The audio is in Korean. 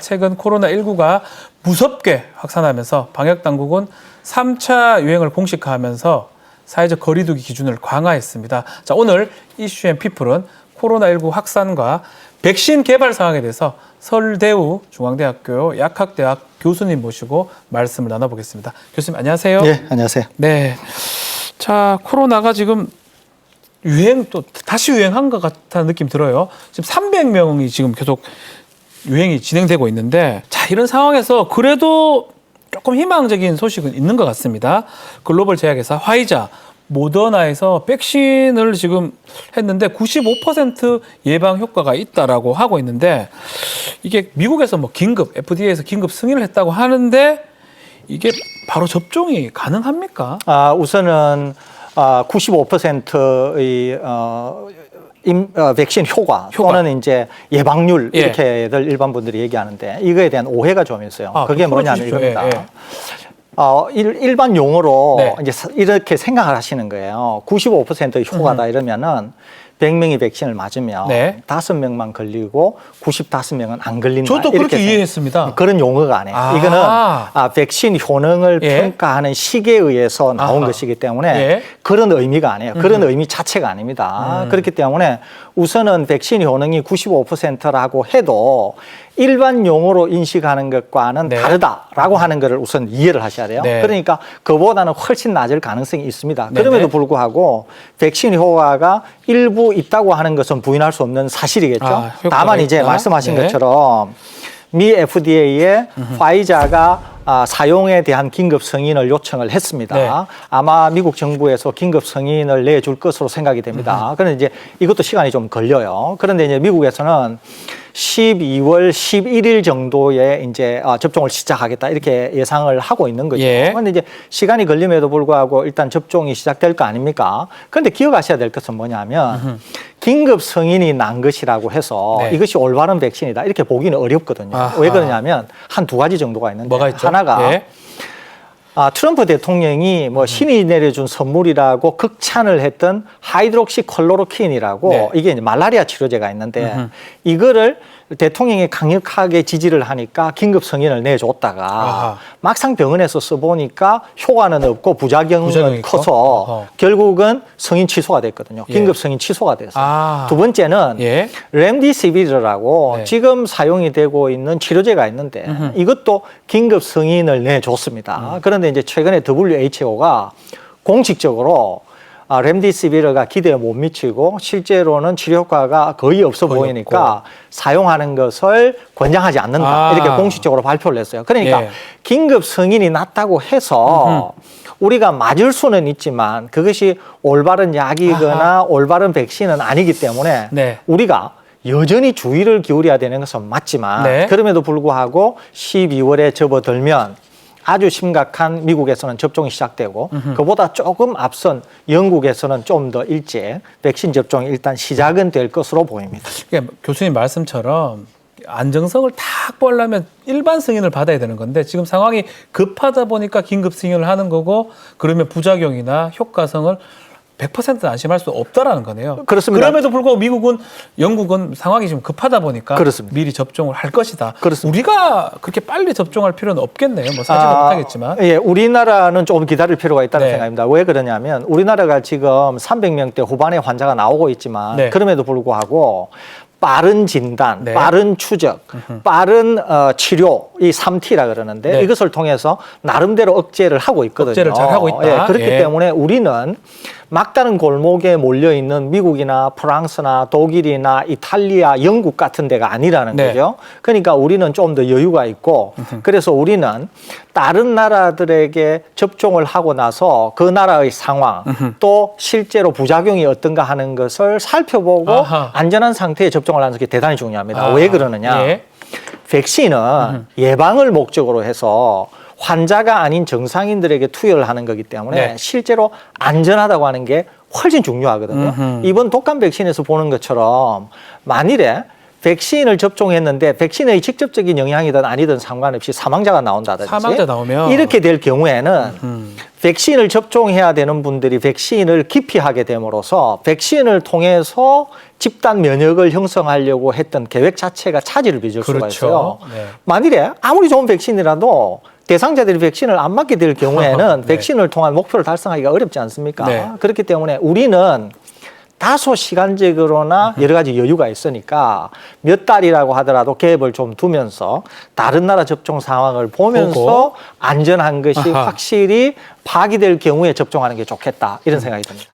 최근 코로나19가 무섭게 확산하면서 방역당국은 3차 유행을 공식화하면서 사회적 거리두기 기준을 강화했습니다. 자, 오늘 이슈앤피플은 코로나19 확산과 백신 개발 상황에 대해서 서울대우 중앙대학교 약학대학 교수님 모시고 말씀을 나눠보겠습니다. 교수님 안녕하세요. 네, 안녕하세요. 네. 자, 코로나가 지금 또 다시 유행한 것 같다는 느낌 들어요. 지금 300명이 지금 계속 유행이 진행되고 있는데, 자, 이런 상황에서 그래도 조금 희망적인 소식은 있는 것 같습니다. 글로벌 제약회사 화이자, 모더나에서 백신을 지금 했는데 95% 예방 효과가 있다라고 하고 있는데, 이게 미국에서 뭐 FDA에서 긴급 승인을 했다고 하는데 이게 바로 접종이 가능합니까? 우선은 95%의 백신 효과 또는 이제 예방률 이렇게들 일반 분들이 얘기하는데 이거에 대한 오해가 좀 있어요. 그게 뭐냐면 이겁니다. 일반 용어로 이제 이렇게 생각을 하시는 거예요. 95%의 효과다 이러면은 100명이 백신을 맞으면 5명만 걸리고 95명은 안 걸린다. 저도 그렇게 이해했습니다. 그런 용어가 아니에요. 이거는 백신 효능을 평가하는 시기에 의해서 나온 것이기 때문에 그런 의미가 아니에요. 그런 의미 자체가 아닙니다. 그렇기 때문에 우선은 백신 효능이 95%라고 해도 일반 용어로 인식하는 것과는 다르다라고 하는 것을 우선 이해를 하셔야 돼요. 그러니까 그보다는 훨씬 낮을 가능성이 있습니다. 그럼에도 불구하고 백신 효과가 일부 있다고 하는 것은 부인할 수 없는 사실이겠죠. 다만 이제 말씀하신 것처럼 미 FDA에 화이자가 사용에 대한 긴급 승인을 요청을 했습니다. 아마 미국 정부에서 긴급 승인을 내줄 것으로 생각이 됩니다. 그런데 이제 이것도 시간이 좀 걸려요. 그런데 이제 미국에서는 12월 11일 정도에 이제 접종을 시작하겠다 이렇게 예상을 하고 있는 거죠. 그런데 이제 시간이 걸림에도 불구하고 일단 접종이 시작될 거 아닙니까? 그런데 기억하셔야 될 것은 뭐냐면 긴급 승인이 난 것이라고 해서 이것이 올바른 백신이다 이렇게 보기는 어렵거든요. 왜 그러냐면 한 두 가지 정도가 있는데 뭐가 있죠? 하나가 트럼프 대통령이 뭐 신이 내려준 선물이라고 극찬을 했던 하이드록시클로로퀸이라고 이게 이제 말라리아 치료제가 있는데 이거를 대통령이 강력하게 지지를 하니까 긴급 승인을 내줬다가 막상 병원에서 써보니까 효과는 없고 부작용은 커서 결국은 승인 취소가 됐거든요. 긴급 승인 취소가 됐어요. 두 번째는 렘디시비르라고 지금 사용이 되고 있는 치료제가 있는데 이것도 긴급 승인을 내줬습니다. 그런데 이제 최근에 WHO가 공식적으로 렘디시비르가 기대에 못 미치고 실제로는 치료 효과가 거의 없어 보이니까 사용하는 것을 권장하지 않는다 이렇게 공식적으로 발표를 했어요. 그러니까 긴급 승인이 났다고 해서 우리가 맞을 수는 있지만 그것이 올바른 약이거나 올바른 백신은 아니기 때문에 우리가 여전히 주의를 기울여야 되는 것은 맞지만 그럼에도 불구하고 12월에 접어들면 아주 심각한 미국에서는 접종이 시작되고 그보다 조금 앞선 영국에서는 좀 더 일찍 백신 접종이 일단 시작은 될 것으로 보입니다. 그러니까 교수님 말씀처럼 안정성을 다 확보하려면 일반 승인을 받아야 되는 건데 지금 상황이 급하다 보니까 긴급 승인을 하는 거고 그러면 부작용이나 효과성을 100% 안심할 수 없다라는 거네요. 그렇습니다. 그럼에도 불구하고 영국은 상황이 지금 급하다 보니까 미리 접종을 할 것이다. 우리가 그렇게 빨리 접종할 필요는 없겠네요. 뭐 사실은 못하겠지만. 우리나라는 조금 기다릴 필요가 있다는 생각입니다. 왜 그러냐면 우리나라가 지금 300명대 후반의 환자가 나오고 있지만 그럼에도 불구하고 빠른 진단, 빠른 추적, 빠른 치료, 이 3T라 그러는데 이것을 통해서 나름대로 억제를 하고 있거든요. 억제를 잘 하고 있다. 그렇기 때문에 우리는 막다른 골목에 몰려있는 미국이나 프랑스나 독일이나 이탈리아, 영국 같은 데가 아니라는 거죠. 그러니까 우리는 좀 더 여유가 있고 그래서 우리는 다른 나라들에게 접종을 하고 나서 그 나라의 상황 또 실제로 부작용이 어떤가 하는 것을 살펴보고 안전한 상태에 접종을 하는 게 대단히 중요합니다. 왜 그러느냐. 백신은 예방을 목적으로 해서 환자가 아닌 정상인들에게 투여를 하는 거기 때문에 실제로 안전하다고 하는 게 훨씬 중요하거든요. 이번 독감 백신에서 보는 것처럼 만일에 백신을 접종했는데 백신의 직접적인 영향이든 아니든 상관없이 사망자가 나온다든지 사망자 나오면 이렇게 될 경우에는 백신을 접종해야 되는 분들이 백신을 기피하게 됨으로써 백신을 통해서 집단 면역을 형성하려고 했던 계획 자체가 차질을 빚을 수가 그렇죠. 있어요. 네. 만일에 아무리 좋은 백신이라도 대상자들이 백신을 안 맞게 될 경우에는 네. 백신을 통한 목표를 달성하기가 어렵지 않습니까? 네. 그렇기 때문에 우리는 다소 시간적으로나 여러 가지 여유가 있으니까 몇 달이라고 하더라도 갭을 좀 두면서 다른 나라 접종 상황을 보면서 보고. 안전한 것이 아하. 확실히 파기될 경우에 접종하는 게 좋겠다 이런 생각이 듭니다.